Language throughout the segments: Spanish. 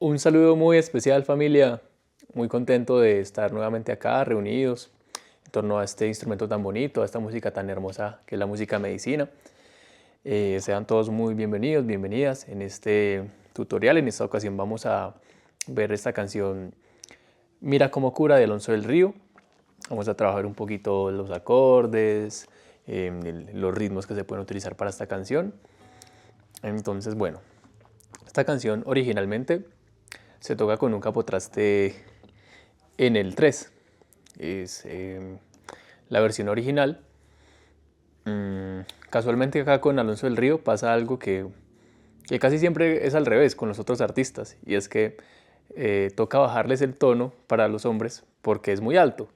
Un saludo muy especial, familia. Muy contento de estar nuevamente acá reunidos en torno a este instrumento tan bonito, a esta música tan hermosa que es la música medicina. Sean todos muy bienvenidos, bienvenidas. En este tutorial, en esta ocasión vamos a ver esta canción Mira cómo cura de Alonso del Río. Vamos a trabajar un poquito los acordes, los ritmos que se pueden utilizar para esta canción. Entonces, bueno, esta canción originalmente se toca con un capotraste en el 3. Es la versión original. Casualmente acá con Alonso del Río pasa algo que casi siempre es al revés con los otros artistas, y es que toca bajarles el tono para los hombres porque es muy alto.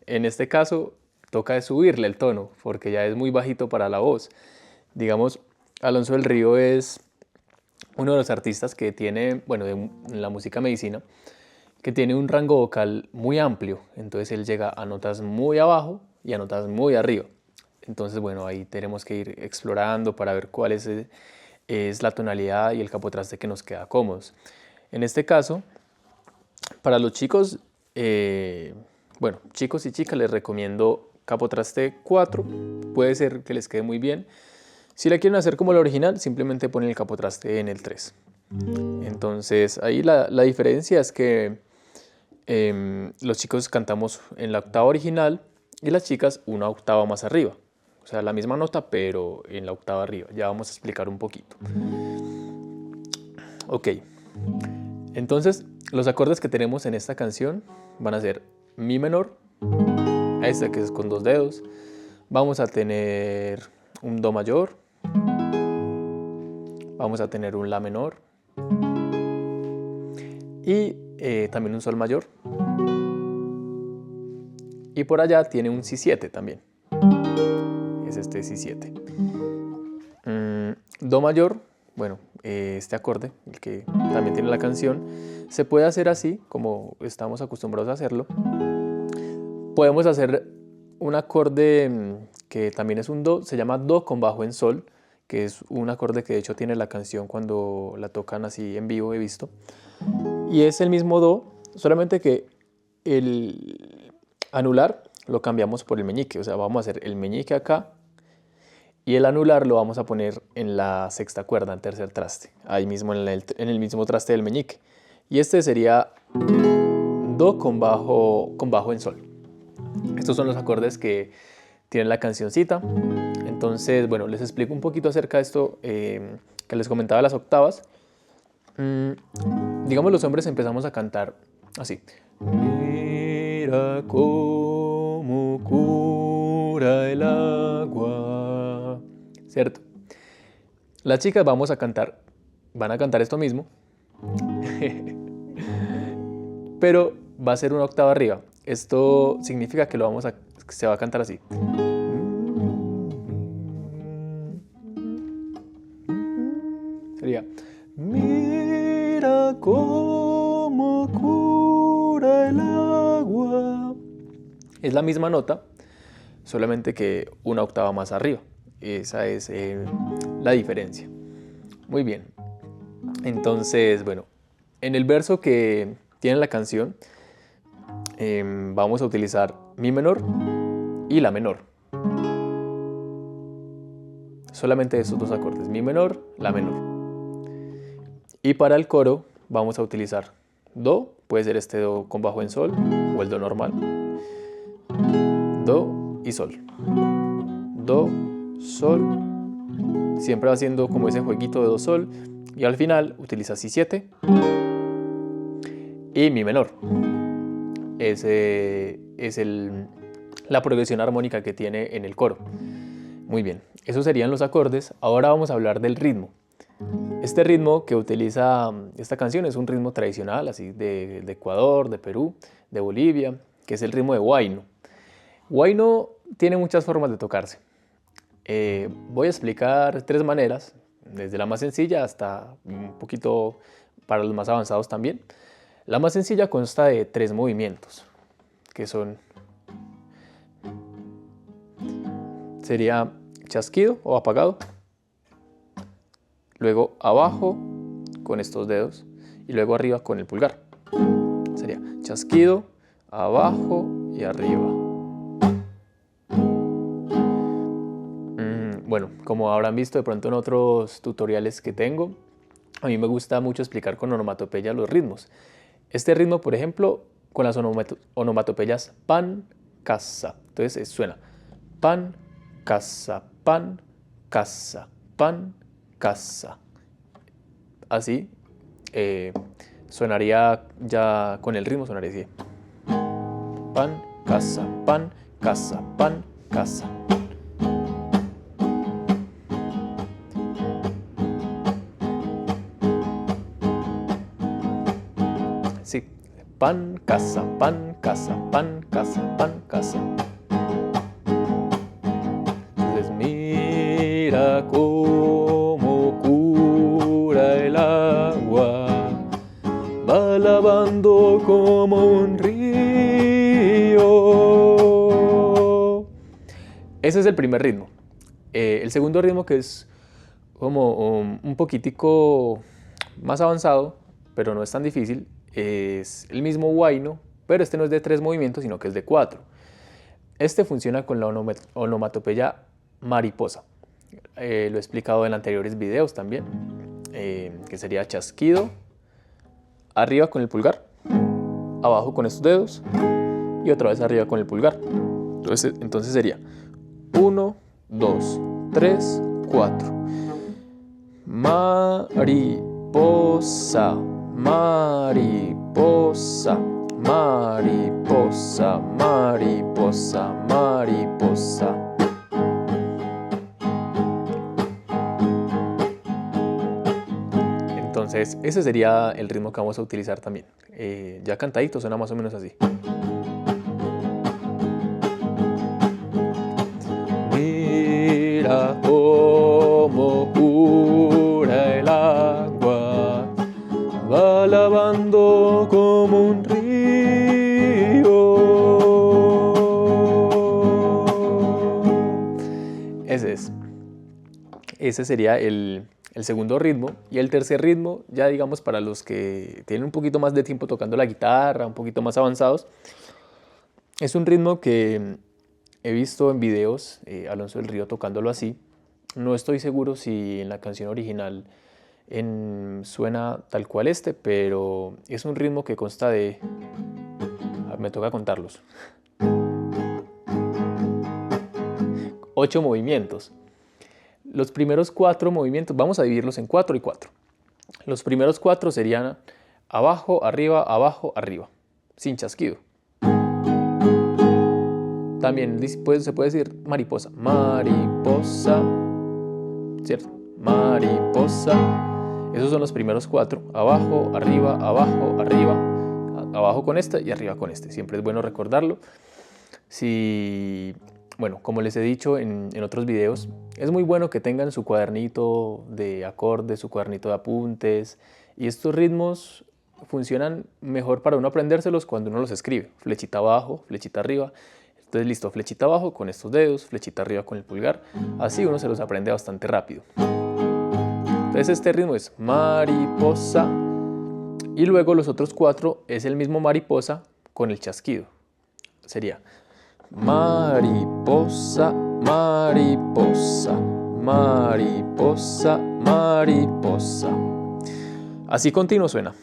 En este caso toca subirle el tono porque ya es muy bajito para la voz. Digamos, Alonso del Río es uno de los artistas que tiene, bueno, de la música medicina, que tiene un rango vocal muy amplio. Entonces él llega a notas muy abajo y a notas muy arriba. Entonces, bueno, ahí tenemos que ir explorando para ver cuál es la tonalidad y el capotraste que nos queda cómodos. En este caso, para los chicos, bueno, chicos y chicas, les recomiendo capotraste 4. Puede ser que les quede muy bien. Si la quieren hacer como la original, simplemente ponen el capotraste en el 3. Entonces, ahí la diferencia es que los chicos cantamos en la octava original y las chicas una octava más arriba. O sea, la misma nota, pero en la octava arriba. Ya vamos a explicar un poquito. Ok. Entonces, los acordes que tenemos en esta canción van a ser Mi menor, esta que es con 2 dedos. Vamos a tener un Do mayor. Vamos a tener un La menor. Y también un Sol mayor. Y por allá tiene un Si7 también. Es este Si7. Do mayor, bueno, este acorde, el que también tiene la canción, se puede hacer así, como estamos acostumbrados a hacerlo. Podemos hacer un acorde que también es un Do, se llama Do con bajo en Sol, que es un acorde que de hecho tiene la canción cuando la tocan así en vivo, he visto. Y es el mismo Do, solamente que el anular lo cambiamos por el meñique. O sea, vamos a hacer el meñique acá y el anular lo vamos a poner en la sexta cuerda, en tercer traste, ahí mismo en el mismo traste del meñique. Y este sería Do con bajo en Sol. Estos son los acordes que tiene la cancioncita. Entonces, bueno, les explico un poquito acerca de esto que les comentaba, las octavas. Digamos, los hombres empezamos a cantar así. Mira cómo cura el agua, ¿cierto? Las chicas van a cantar esto mismo, pero va a ser una octava arriba. Esto significa que se va a cantar así. Sería Mira cómo cura el agua. Es la misma nota, solamente que una octava más arriba. Esa es la diferencia. Muy bien. Entonces, bueno, en el verso que tiene la canción vamos a utilizar Mi menor y La menor. Solamente esos dos acordes, Mi menor, La menor. Y para el coro vamos a utilizar Do, puede ser este Do con bajo en Sol o el Do normal. Do y Sol. Do, Sol. Siempre va haciendo como ese jueguito de Do, Sol. Y al final utiliza Si7 y Mi menor. Ese es la progresión armónica que tiene en el coro. Muy bien, esos serían los acordes. Ahora vamos a hablar del ritmo. Este ritmo que utiliza esta canción es un ritmo tradicional, así de Ecuador, de Perú, de Bolivia, que es el ritmo de huayno. Huayno tiene muchas formas de tocarse. Voy a explicar 3 maneras, desde la más sencilla hasta un poquito para los más avanzados también. La más sencilla consta de 3 movimientos, que sería chasquido o apagado, luego abajo con estos dedos y luego arriba con el pulgar. Sería chasquido, abajo y arriba. Bueno, como habrán visto de pronto en otros tutoriales que tengo, a mí me gusta mucho explicar con onomatopeya los ritmos. Este ritmo, por ejemplo, con las onomatopeyas pan, casa. Entonces suena pan, casa, pan, casa, pan, casa. Así sonaría ya con el ritmo, sonaría así. Pan, casa, pan, casa, pan, casa. Sí, pan, casa, pan, casa, pan, casa, pan, casa. Entonces mira cómo cura el agua, va lavando como un río. Ese es el primer ritmo. El segundo ritmo, que es como un poquitico más avanzado, pero no es tan difícil, es el mismo huayno, pero este no es de 3 movimientos, sino que es de 4. Este funciona con la onomatopeya mariposa. Lo he explicado en anteriores videos también, que sería chasquido, arriba con el pulgar, abajo con estos dedos y otra vez arriba con el pulgar. Entonces sería 1, 2, 3, 4. Mariposa, mariposa, mariposa, mariposa, mariposa. Entonces ese sería el ritmo que vamos a utilizar también. Ya cantadito suena más o menos así. Mira cómo cura el agua, va lavando como un río. Ese sería el segundo ritmo. Y el tercer ritmo, ya digamos para los que tienen un poquito más de tiempo tocando la guitarra, un poquito más avanzados, es un ritmo que he visto en videos, Alonso del Río tocándolo así. No estoy seguro si en la canción original suena tal cual este, pero es un ritmo que consta de... me toca contarlos. 8 movimientos. Los primeros 4 movimientos, vamos a dividirlos en 4 y 4. Los primeros 4 serían abajo, arriba, sin chasquido. También se puede decir mariposa, mariposa, ¿cierto? Mariposa. Esos son los primeros 4, abajo, arriba, abajo con este y arriba con este. Siempre es bueno recordarlo. Bueno, como les he dicho en otros videos, es muy bueno que tengan su cuadernito de acordes, su cuadernito de apuntes, y estos ritmos funcionan mejor para uno aprendérselos cuando uno los escribe. Flechita abajo, flechita arriba. Entonces listo, flechita abajo con estos dedos, flechita arriba con el pulgar. Así uno se los aprende bastante rápido. Entonces este ritmo es mariposa, y luego los otros 4 es el mismo mariposa con el chasquido. Sería mariposa, mariposa, mariposa, mariposa. Así continuo suena.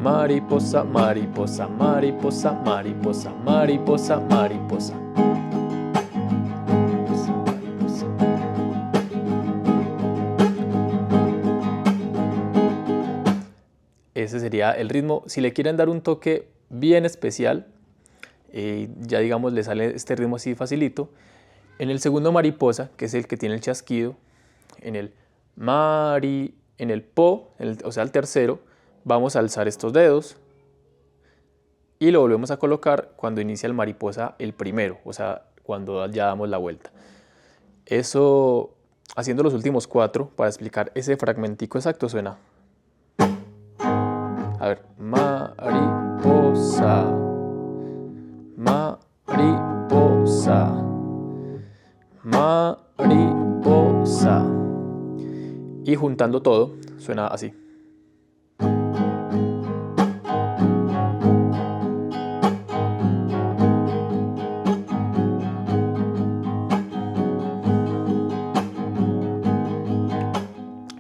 Mariposa, mariposa, mariposa, mariposa, mariposa, mariposa. Ese sería el ritmo. Si le quieren dar un toque bien especial, ya digamos le sale este ritmo así facilito. En el segundo mariposa, que es el que tiene el chasquido, en el po, o sea el tercero, vamos a alzar estos dedos y lo volvemos a colocar cuando inicia el mariposa el primero, o sea cuando ya damos la vuelta. Eso, haciendo los últimos 4 para explicar ese fragmentico exacto, suena. A ver, mariposa, mariposa, mariposa. y juntando todo suena así.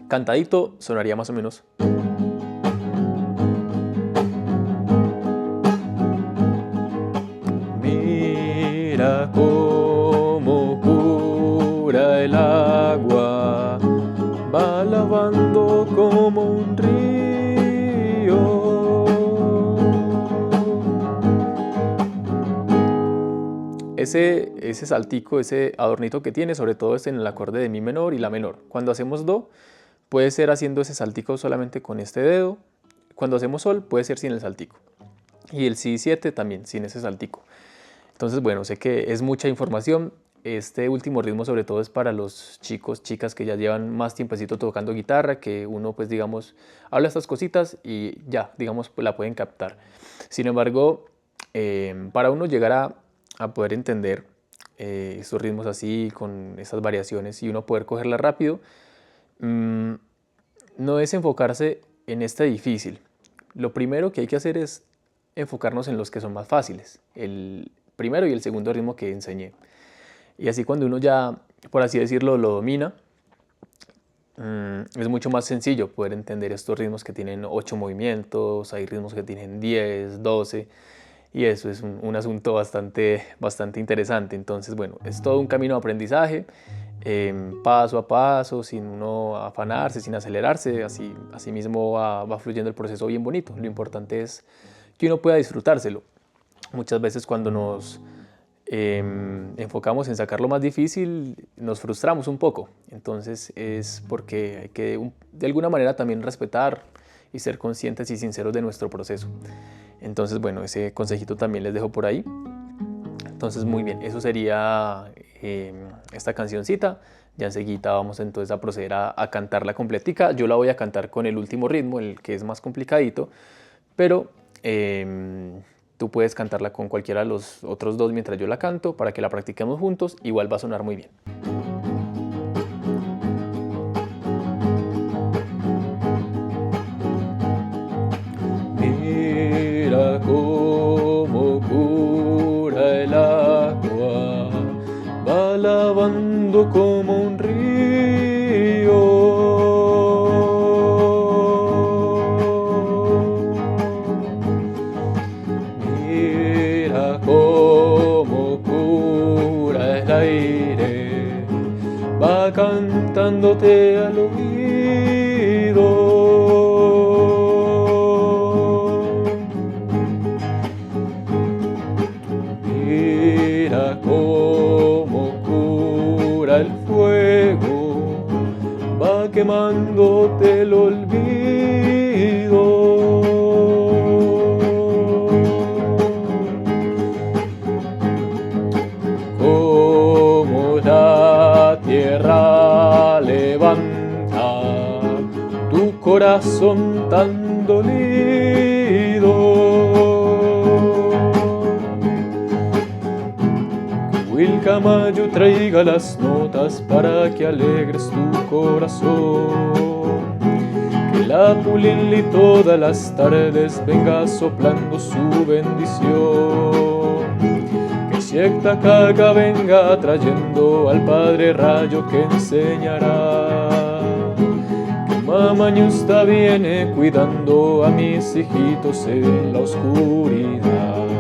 Cantadito sonaría más o menos. Mira cómo cura el agua, va lavando como un río. Ese saltico, ese adornito que tiene, sobre todo es en el acorde de mi menor y la menor. Cuando hacemos do, puede ser haciendo ese saltico solamente con este dedo. Cuando hacemos sol, puede ser sin el saltico. Y el si7 también, sin ese saltico. Entonces, bueno, sé que es mucha información. Este último ritmo sobre todo es para los chicos, chicas que ya llevan más tiempecito tocando guitarra, que uno pues digamos habla estas cositas y ya, digamos, pues, la pueden captar. Sin embargo, para uno llegar a poder entender estos ritmos así, con estas variaciones y uno poder cogerla rápido, no es enfocarse en este difícil. Lo primero que hay que hacer es enfocarnos en los que son más fáciles, el primero y el segundo ritmo que enseñé. Y así cuando uno ya, por así decirlo, lo domina, es mucho más sencillo poder entender estos ritmos que tienen 8 movimientos, hay ritmos que tienen 10, 12, y eso es un asunto bastante interesante. Entonces, bueno, es todo un camino de aprendizaje, paso a paso, sin uno afanarse, sin acelerarse, así mismo va fluyendo el proceso bien bonito. Lo importante es que uno pueda disfrutárselo. Muchas veces cuando nos enfocamos en sacar lo más difícil, nos frustramos un poco. Entonces es porque hay que de alguna manera también respetar y ser conscientes y sinceros de nuestro proceso. Entonces, bueno, ese consejito también les dejo por ahí. Entonces, muy bien, eso sería esta cancioncita. Ya enseguida vamos entonces a proceder a cantarla completica. Yo la voy a cantar con el último ritmo, el que es más complicadito, pero tú puedes cantarla con cualquiera de los otros dos mientras yo la canto para que la practiquemos juntos. Igual va a sonar muy bien. Mira cómo cura el agua, va lavando como un río. Mira cómo cura el aire, va cantándote al oído. Mira cómo cura el fuego, va quemándote el olvido. Como la tierra levanta tu corazón tan dolido. Wilcamayo traiga las notas para que alegres tu corazón. Que la Pulili todas las tardes venga soplando su bendición. Que Xiectacaca venga trayendo al Padre Rayo que enseñará. Que Mamañusta viene cuidando a mis hijitos en la oscuridad.